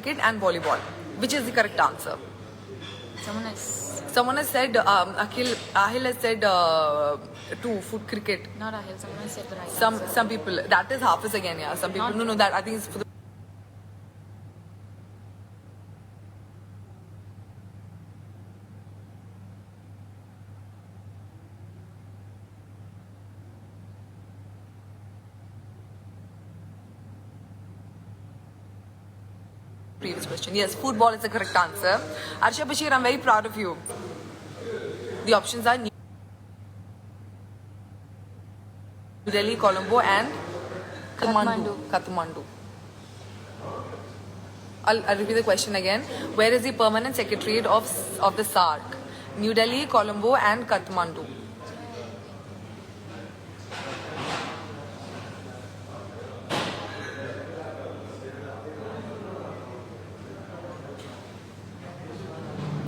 cricket and volleyball. Which is the correct answer? Someone has said, Ahil has said two, foot cricket. Not Ahil, someone has said the right Some people, that is Hafiz again, yeah. Some people, no, that I think is for the previous question. Yes, football is the correct answer. Arsha Bashir, I'm very proud of you. The options are New Delhi, Colombo, and Kathmandu. I'll repeat the question again. Where is the permanent secretariat of the SARC? New Delhi, Colombo, and Kathmandu.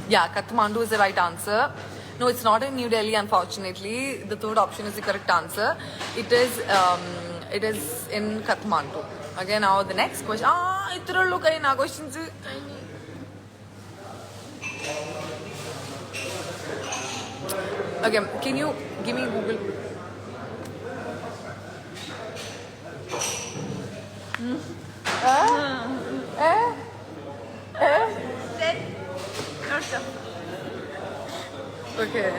Yeah, Kathmandu is the right answer. No, it's not in New Delhi, unfortunately. The third option is the correct answer. It is in Kathmandu. Okay, now the next question. Itro look at na questions. Okay, can you give me Google? Okay.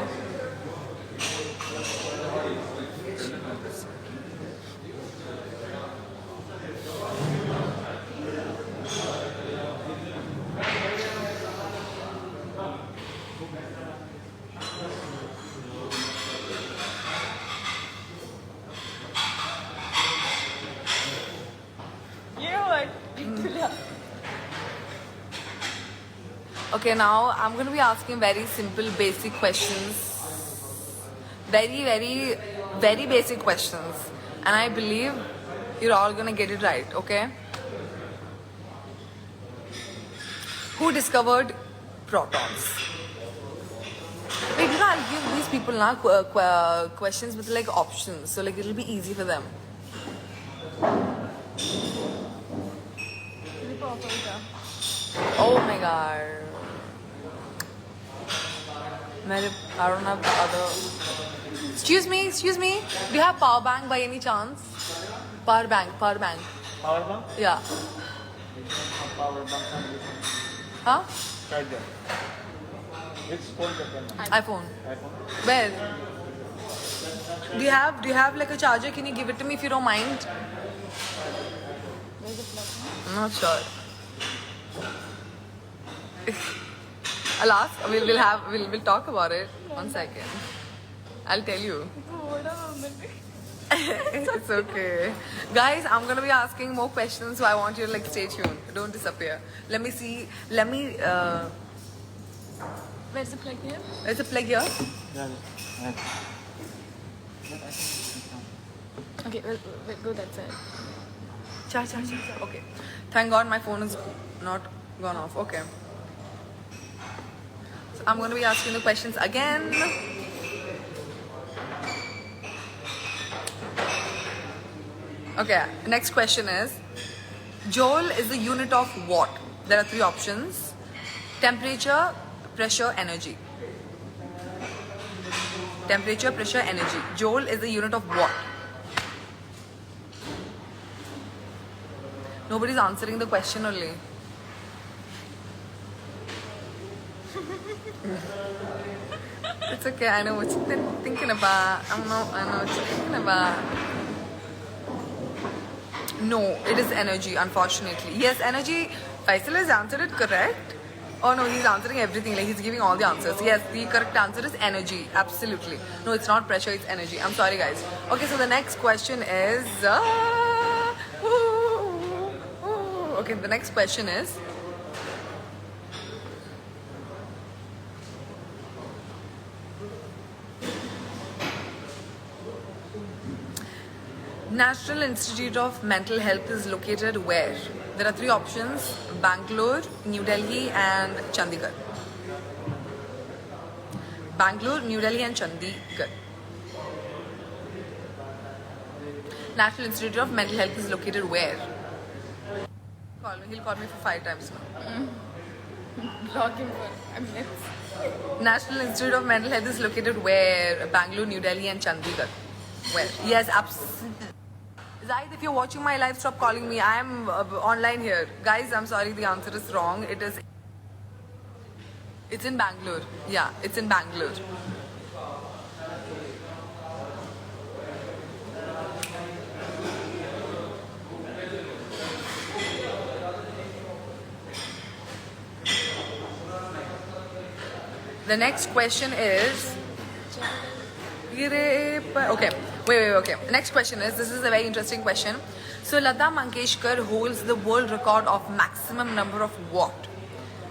Okay, now I'm going to be asking very simple, basic questions. Very, very, very basic questions. And I believe you're all going to get it right, okay? Who discovered protons? Wait, I'll give these people now questions with like options. So like it'll be easy for them. Oh my god. I don't have the other. Excuse me. Do you have power bank by any chance? Power bank. Power bank? Yeah. Power bank. Huh? Charger. Which phone you iPhone. Where? Do you have like a charger? Can you give it to me if you don't mind? Where's the plug? I'm not sure. I'll ask. We'll talk about it. 1 second. I'll tell you. It's okay. Guys, I'm gonna be asking more questions, so I want you to like stay tuned. Don't disappear. Let me see. Where's the plug here? There's a plug here. Okay, well, go that side. Cha. Okay. Thank God my phone is not gone off. Okay. So I'm going to be asking the questions again. Okay. Next question is, Joule is the unit of what? There are 3 options. Temperature, pressure, energy. Temperature, pressure, energy. Joule is the unit of what? Nobody's answering the question only. It's okay, I know what you're thinking about. I know what you're thinking about. No, it is energy, unfortunately. Yes, energy. Faisal has answered it correct. Oh no, he's answering everything. Like he's giving all the answers. Yes, the correct answer is energy. Absolutely. No, it's not pressure, it's energy. I'm sorry, guys. Okay, so the next question is... Okay, the next question is... National Institute of Mental Health is located where? There are 3 options: Bangalore, New Delhi, and Chandigarh. Bangalore, New Delhi, and Chandigarh. National Institute of Mental Health is located where? He'll call me for 5 times now. Block him for minutes. National Institute of Mental Health is located where? Bangalore, New Delhi, and Chandigarh. Where? Yes, absolutely. Zahid, if you're watching my live, stop calling me. I am online here. Guys, I'm sorry, the answer is wrong. It's in Bangalore. Yeah, it's in Bangalore. The next question is. Okay, wait, okay. Next question is, this is a very interesting question. So Lata Mangeshkar holds the world record of maximum number of what?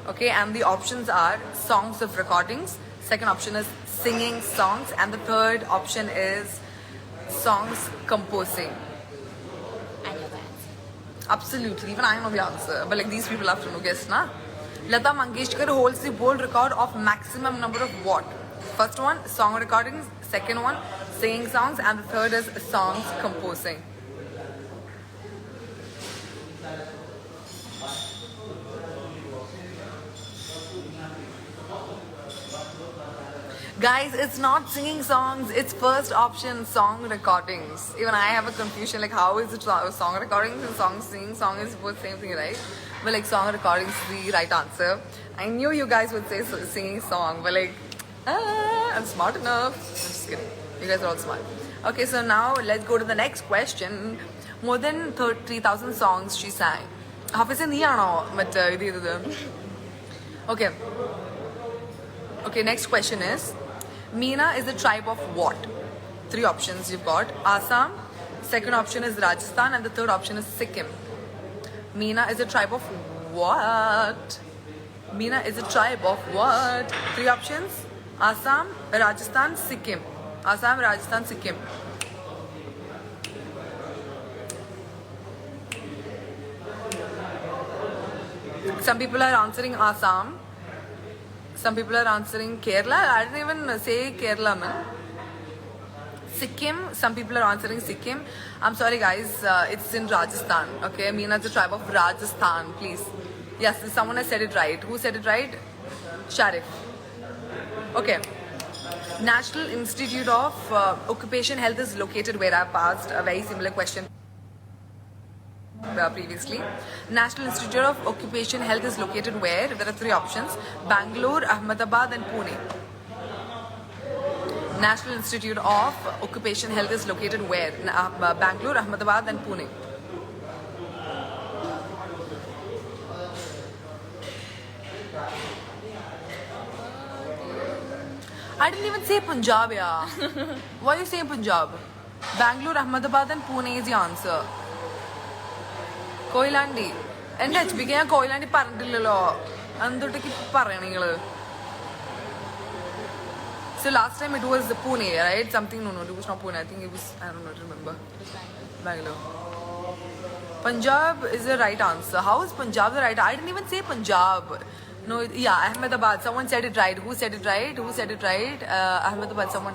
Okay, and the options are songs of recordings. Second option is singing songs, and the third option is songs composing. I know that. Absolutely, even I know the answer, but like these people have to know, guess, na? Lata Mangeshkar holds the world record of maximum number of what? First one, song recordings. Second one, singing songs, and the third is songs composing. Guys, it's not singing songs, it's first option, song recordings. Even I have a confusion, like how is it song recordings and song singing? Song is both same thing, right? But like song recordings is the right answer. I knew you guys would say singing song, but like, I'm smart enough. I'm just kidding. You guys are all smart. Okay, so now let's go to the next question. More than 3,000 songs she sang. Hafiz Okay. Okay, next question is, Meena is a tribe of what? 3 options you've got. Assam, second option is Rajasthan, and the third option is Sikkim. Meena is a tribe of what? Meena is a tribe of what? 3 options. Assam, Rajasthan, Sikkim. Assam, Rajasthan, Sikkim. Some people are answering Assam. Some people are answering Kerala. I didn't even say Kerala, man. Sikkim. Some people are answering Sikkim. I'm sorry, guys. It's in Rajasthan. Okay, Meena is a tribe of Rajasthan. Please. Yes, someone has said it right. Who said it right? Sharif. Okay. National Institute of Occupation Health is located where? I passed a very similar question previously. National Institute of Occupation Health is located where? There are 3 options: Bangalore, Ahmedabad, and Pune. National Institute of Occupation Health is located where? Bangalore, Ahmedabad, and Pune. I didn't even say Punjab, yeah. Why are you saying Punjab? Bangalore, Ahmedabad, and Pune is the answer. Koilandi. And that's because Koilandi parandillalo. Andotaki paranigal. So last time it was Pune, right? Something, no, it was not Pune. I think it was, I don't know, remember. Bangalore. Punjab is the right answer. How is Punjab the right? I didn't even say Punjab. No, yeah, Ahmedabad. Someone said it right. Who said it right? Who said it right? Ahmedabad, someone.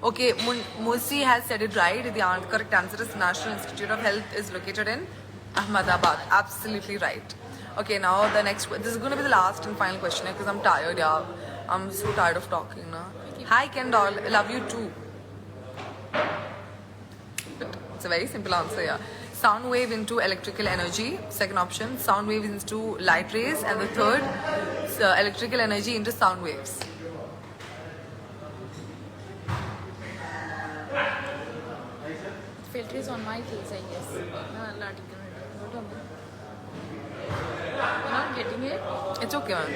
Okay, Musi has said it right. The correct answer is National Institute of Health is located in Ahmedabad. Absolutely right. Okay, now the next. This is going to be the last and final question because I'm tired, yeah. I'm so tired of talking now. Hi, Kendall. Love you too. It's a very simple answer, yeah. Sound wave into electrical energy. Second option. Sound wave into light rays. And the third, electrical energy into sound waves. Filter is on my case, I guess. You're not getting it? It's okay, man.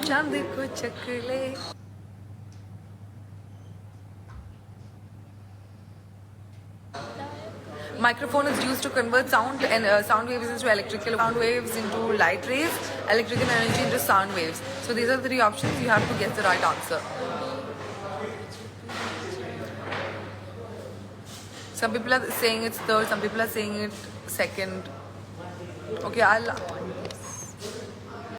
Chandi ko chakle. Microphone is used to convert sound and sound waves into electrical sound waves into light rays, electrical energy into sound waves. So these are the 3 options. You have to guess the right answer. Some people are saying it's third, some people are saying it second. Okay, I'll